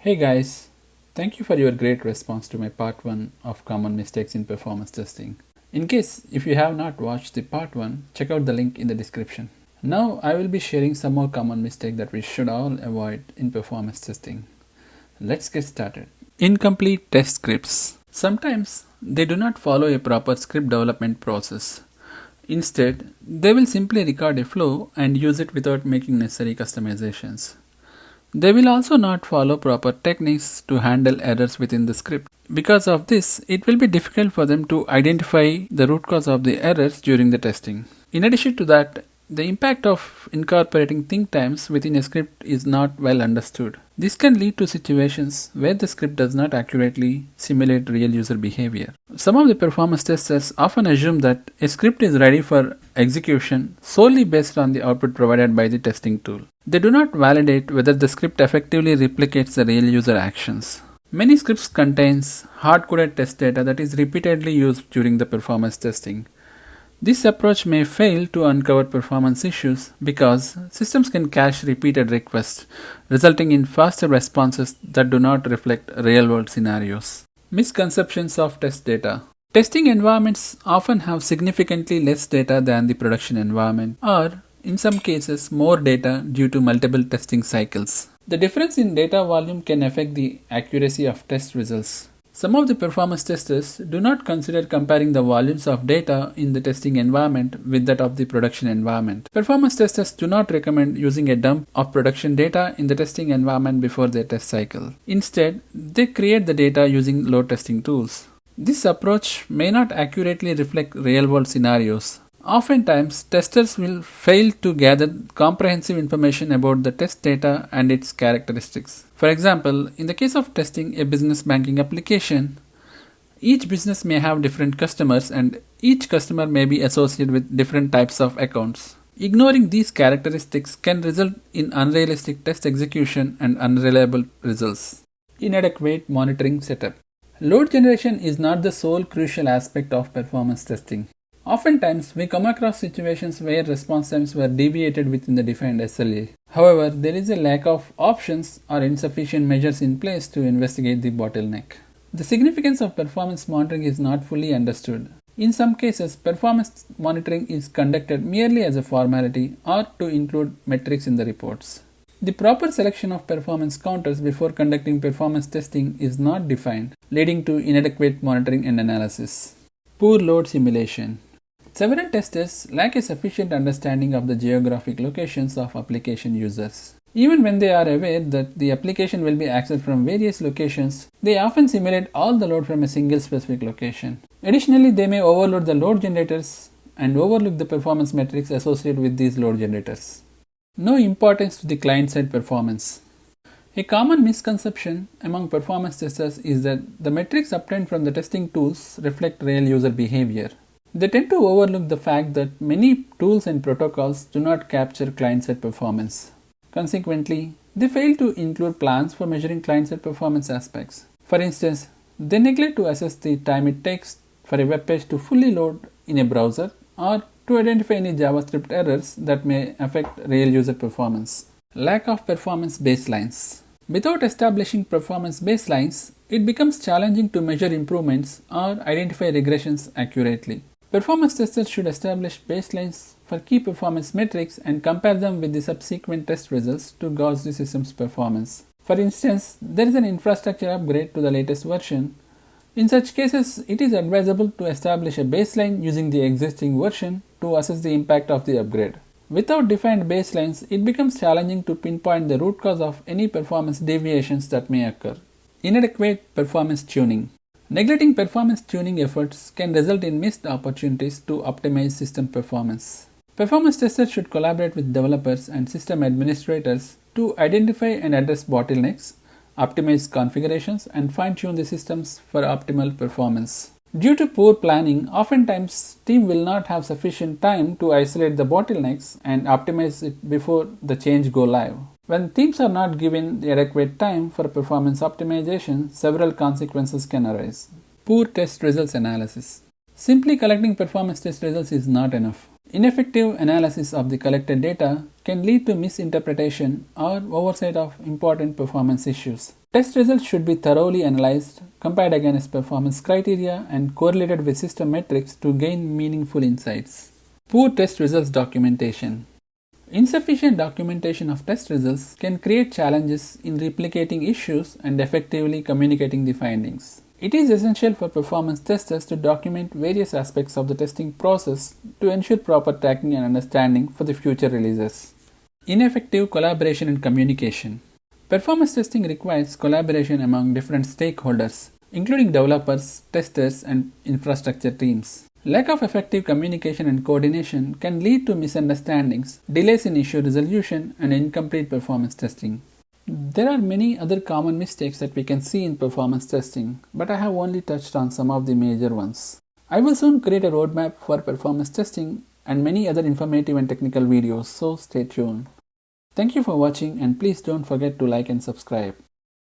Hey guys, thank you for your great response to my part 1 of common mistakes in performance testing. In case if you have not watched the part 1, check out the link in the description. Now I will be sharing some more common mistakes that we should all avoid in performance testing. Let's get started. Incomplete test scripts. Sometimes they do not follow a proper script development process. Instead, they will simply record a flow and use it without making necessary customizations. They will also not follow proper techniques to handle errors within the script. Because of this, it will be difficult for them to identify the root cause of the errors during the testing. In addition to that, the impact of incorporating think times within a script is not well understood. This can lead to situations where the script does not accurately simulate real user behavior. Some of the performance testers often assume that a script is ready for execution solely based on the output provided by the testing tool. They do not validate whether the script effectively replicates the real user actions. Many scripts contains hard-coded test data that is repeatedly used during the performance testing. This approach may fail to uncover performance issues because systems can cache repeated requests, resulting in faster responses that do not reflect real-world scenarios. Misconceptions of test data. Testing environments often have significantly less data than the production environment, or in some cases more data due to multiple testing cycles. The difference in data volume can affect the accuracy of test results. Some of the performance testers do not consider comparing the volumes of data in the testing environment with that of the production environment. Performance testers do not recommend using a dump of production data in the testing environment before their test cycle. Instead, they create the data using load testing tools. This approach may not accurately reflect real-world scenarios. Oftentimes, testers will fail to gather comprehensive information about the test data and its characteristics. For example, in the case of testing a business banking application, each business may have different customers and each customer may be associated with different types of accounts. Ignoring these characteristics can result in unrealistic test execution and unreliable results. Inadequate monitoring setup. Load generation is not the sole crucial aspect of performance testing. Oftentimes, we come across situations where response times were deviated within the defined SLA. However, there is a lack of options or insufficient measures in place to investigate the bottleneck. The significance of performance monitoring is not fully understood. In some cases, performance monitoring is conducted merely as a formality or to include metrics in the reports. The proper selection of performance counters before conducting performance testing is not defined, leading to inadequate monitoring and analysis. Poor load simulation. Several testers lack a sufficient understanding of the geographic locations of application users. Even when they are aware that the application will be accessed from various locations, they often simulate all the load from a single specific location. Additionally, they may overload the load generators and overlook the performance metrics associated with these load generators. No importance to the client-side performance. A common misconception among performance testers is that the metrics obtained from the testing tools reflect real user behavior. They tend to overlook the fact that many tools and protocols do not capture client-side performance. Consequently, they fail to include plans for measuring client-side performance aspects. For instance, they neglect to assess the time it takes for a web page to fully load in a browser or to identify any JavaScript errors that may affect real user performance. Lack of performance baselines. Without establishing performance baselines, it becomes challenging to measure improvements or identify regressions accurately. Performance testers should establish baselines for key performance metrics and compare them with the subsequent test results to gauge the system's performance. For instance, there is an infrastructure upgrade to the latest version. In such cases, it is advisable to establish a baseline using the existing version to assess the impact of the upgrade. Without defined baselines, it becomes challenging to pinpoint the root cause of any performance deviations that may occur. Inadequate performance tuning. Neglecting performance tuning efforts can result in missed opportunities to optimize system performance. Performance testers should collaborate with developers and system administrators to identify and address bottlenecks, optimize configurations, and fine-tune the systems for optimal performance. Due to poor planning, oftentimes team will not have sufficient time to isolate the bottlenecks and optimize it before the change go live. When teams are not given the adequate time for performance optimization, several consequences can arise. Poor test results analysis. Simply collecting performance test results is not enough. Ineffective analysis of the collected data can lead to misinterpretation or oversight of important performance issues. Test results should be thoroughly analyzed, compared against performance criteria, and correlated with system metrics to gain meaningful insights. Poor test results documentation. Insufficient documentation of test results can create challenges in replicating issues and effectively communicating the findings. It is essential for performance testers to document various aspects of the testing process to ensure proper tracking and understanding for the future releases. Ineffective collaboration and communication. Performance testing requires collaboration among different stakeholders, including developers, testers, and infrastructure teams. Lack of effective communication and coordination can lead to misunderstandings, delays in issue resolution, and incomplete performance testing. There are many other common mistakes that we can see in performance testing, but I have only touched on some of the major ones. I will soon create a roadmap for performance testing and many other informative and technical videos, so stay tuned. Thank you for watching, and please don't forget to like and subscribe.